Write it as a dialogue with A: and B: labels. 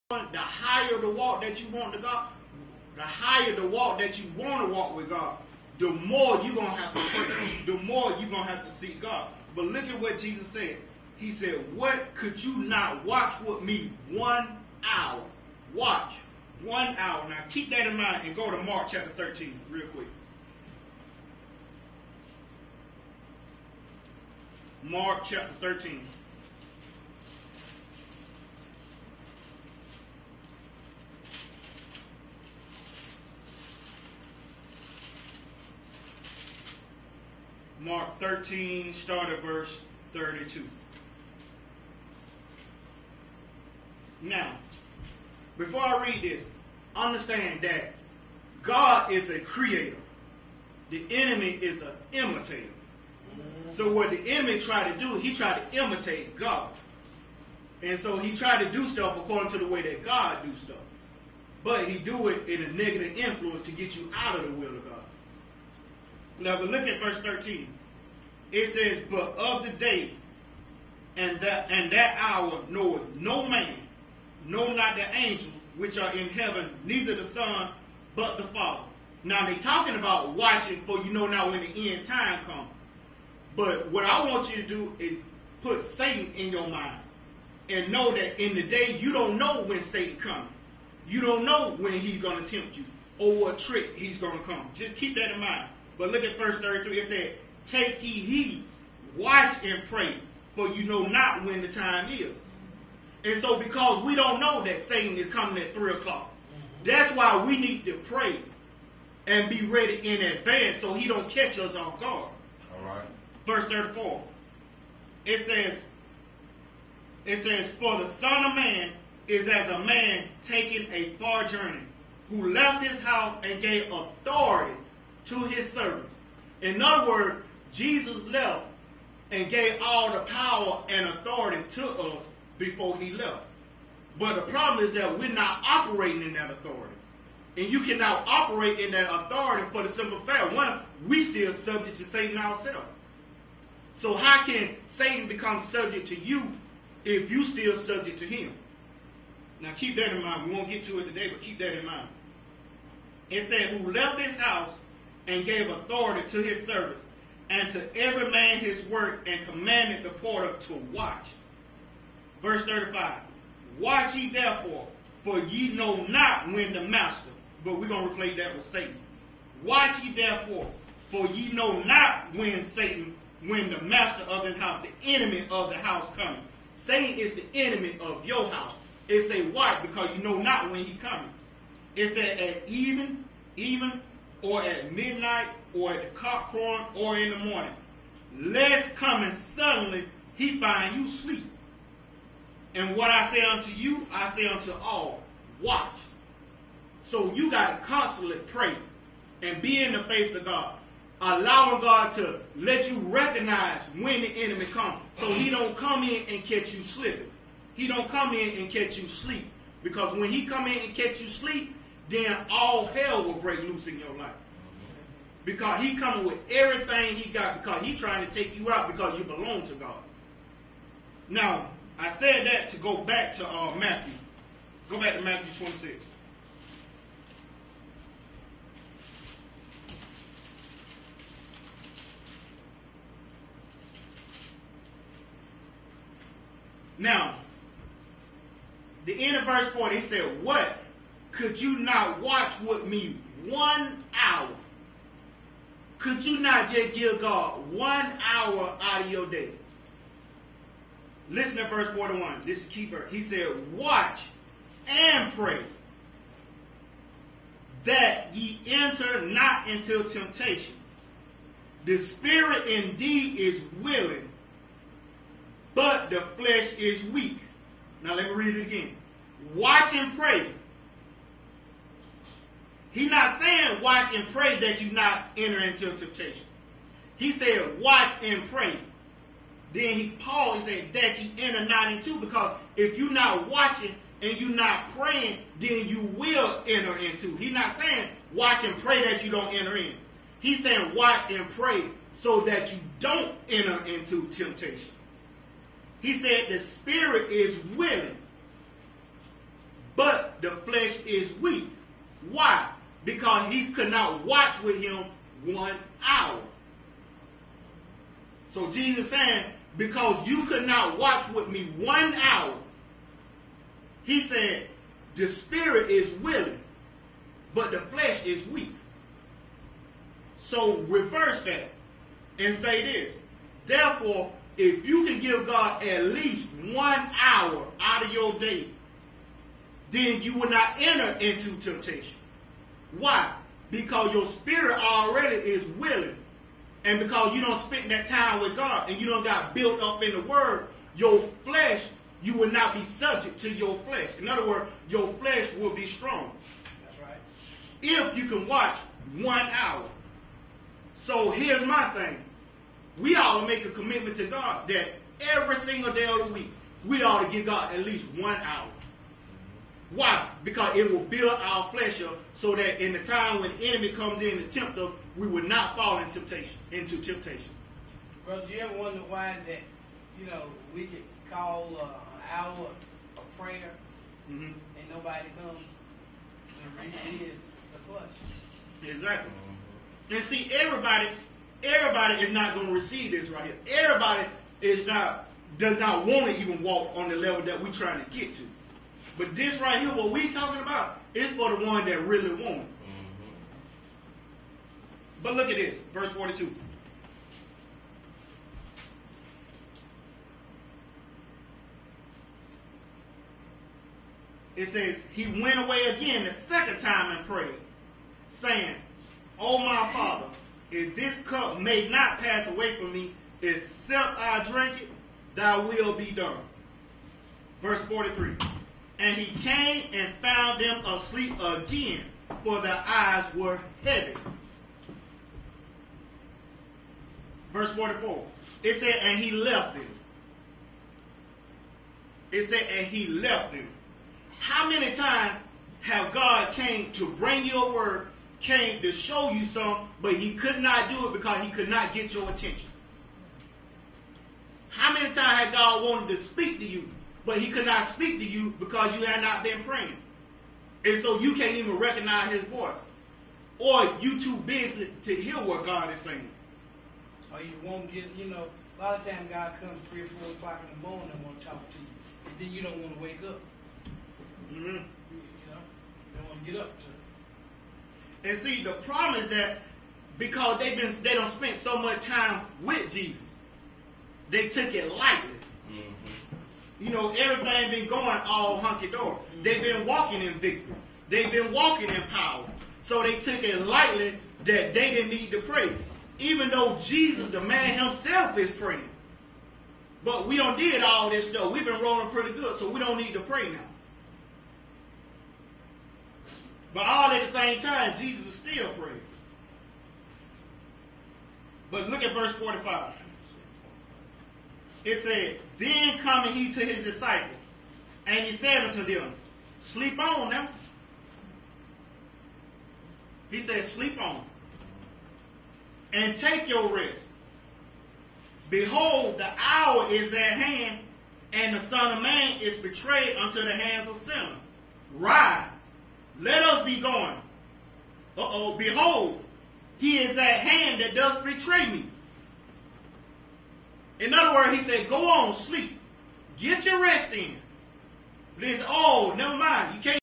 A: the higher the walk that you want to God, the higher the walk that you want to walk with God, the more you're going to have to pray, the more you're going to have to seek God. But look at what Jesus said. He said, what could you not watch with me 1 hour? Watch 1 hour. Now keep that in mind and go to Mark chapter 13 real quick. Mark chapter 13. Mark 13, start at verse 32. Now, before I read this, understand that God is a creator. The enemy is an imitator. So what the enemy tried to do, he tried to imitate God. And so he tried to do stuff according to the way that God do stuff. But he do it in a negative influence to get you out of the will of God. Now, but look at verse 13. It says, but of the day and that hour knoweth no man, no not the angels which are in heaven, neither the Son, but the Father. Now, they talking about watching for you know now when the end time comes. But what I want you to do is put Satan in your mind and know that in the day you don't know when Satan comes. You don't know when he's going to tempt you or what trick he's going to come. Just keep that in mind. But look at verse 33. It said, take ye heed, watch and pray, for you know not when the time is. And so because we don't know that Satan is coming at 3 o'clock, that's why we need to pray and be ready in advance so he don't catch us off guard.
B: All right.
A: Verse 34. It says, for the Son of Man is as a man taking a far journey, who left his house and gave authority to his servants. In other words, Jesus left and gave all the power and authority to us before he left. But the problem is that we're not operating in that authority. And you cannot operate in that authority for the simple fact, one, we still subject to Satan ourselves. So how can Satan become subject to you if you still subject to him? Now keep that in mind. We won't get to it today, but keep that in mind. It said, who left his house and gave authority to his servants, and to every man his work, and commanded the porter to watch. Verse 35. Watch ye therefore, for ye know not when the master, but we're going to replace that with Satan. Watch ye therefore, for ye know not when the master of this house, the enemy of the house coming. Satan is the enemy of your house. It say watch because you know not when he coming. It said at even, or at midnight, or at the cock crowing, or in the morning. Lest coming suddenly he find you sleep. And what I say unto you, I say unto all, watch. So you got to constantly pray and be in the face of God. Allowing God to let you recognize when the enemy comes. So he don't come in and catch you slipping. He don't come in and catch you sleep. Because when he come in and catch you sleep, then all hell will break loose in your life. Because he coming with everything he got, because he trying to take you out because you belong to God. Now, I said that to go back to Matthew. Go back to Matthew 26. Now, the end of verse 40, he said, what? Could you not watch with me 1 hour? Could you not just give God 1 hour out of your day? Listen to verse 41. This is the key verse. He said, watch and pray that ye enter not into temptation. The spirit indeed is willing, but the flesh is weak. Now let me read it again. Watch and pray. He's not saying watch and pray that you not enter into temptation. He said watch and pray. Then Paul said that you enter not into, because if you're not watching and you're not praying, then you will enter into. He's not saying watch and pray that you don't enter in. He's saying watch and pray so that you don't enter into temptation. He said the spirit is willing, but the flesh is weak. Why? Because he could not watch with him 1 hour. So Jesus saying, because you could not watch with me 1 hour, he said, the spirit is willing, but the flesh is weak. So reverse that and say this. Therefore, if you can give God at least 1 hour out of your day, then you will not enter into temptation. Why? Because your spirit already is willing. And because you don't spend that time with God and you don't got built up in the word, your flesh, you will not be subject to your flesh. In other words, your flesh will be strong.
B: That's right.
A: If you can watch 1 hour. So here's my thing. We ought to make a commitment to God that every single day of the week, we ought to give God at least 1 hour. Why? Because it will build our flesh up so that in the time when the enemy comes in to tempt us, we will not fall into temptation.
B: Brother, do you ever wonder why that, we get called an hour of prayer and nobody comes? The reason is the flesh.
A: Exactly. And see, everybody is not going to receive this right here. Everybody does not want to even walk on the level that we're trying to get to. But this right here, what we talking about, is for the one that really want it. But look at this, verse 42. It says, he went away again the second time and prayed, saying, O my Father, if this cup may not pass away from me, except I drink it, thy will be done. Verse 43. And he came and found them asleep again, for their eyes were heavy. Verse 44. It said, and he left them. It said, and he left them. How many times have God came to bring you a word, came to show you something, but he could not do it because he could not get your attention? How many times had God wanted to speak to you, but he could not speak to you because you had not been praying? And so you can't even recognize his voice. Or you too busy to hear what God is saying.
B: Or you won't get, a lot of times God comes 3 or 4 o'clock in the morning and want to talk to you. And then you don't want to wake up. You don't want to get up to it.
A: And see, the problem is that because they don't spend so much time with Jesus, they took it lightly. Everything been going all hunky-dory. They've been walking in victory. They've been walking in power. So they took it lightly that they didn't need to pray. Even though Jesus, the man himself, is praying. But we don't did all this stuff. We've been rolling pretty good, so we don't need to pray now. But all at the same time, Jesus is still praying. But look at verse 45. It said, then coming he to his disciples, and he said unto them, sleep on now. He said, sleep on, and take your rest. Behold, the hour is at hand, and the Son of Man is betrayed unto the hands of sinners. Rise, let us be going. Behold, he is at hand that does betray me. In other words, he said, go on, sleep. Get your rest in. But he said, oh, never mind. You can't.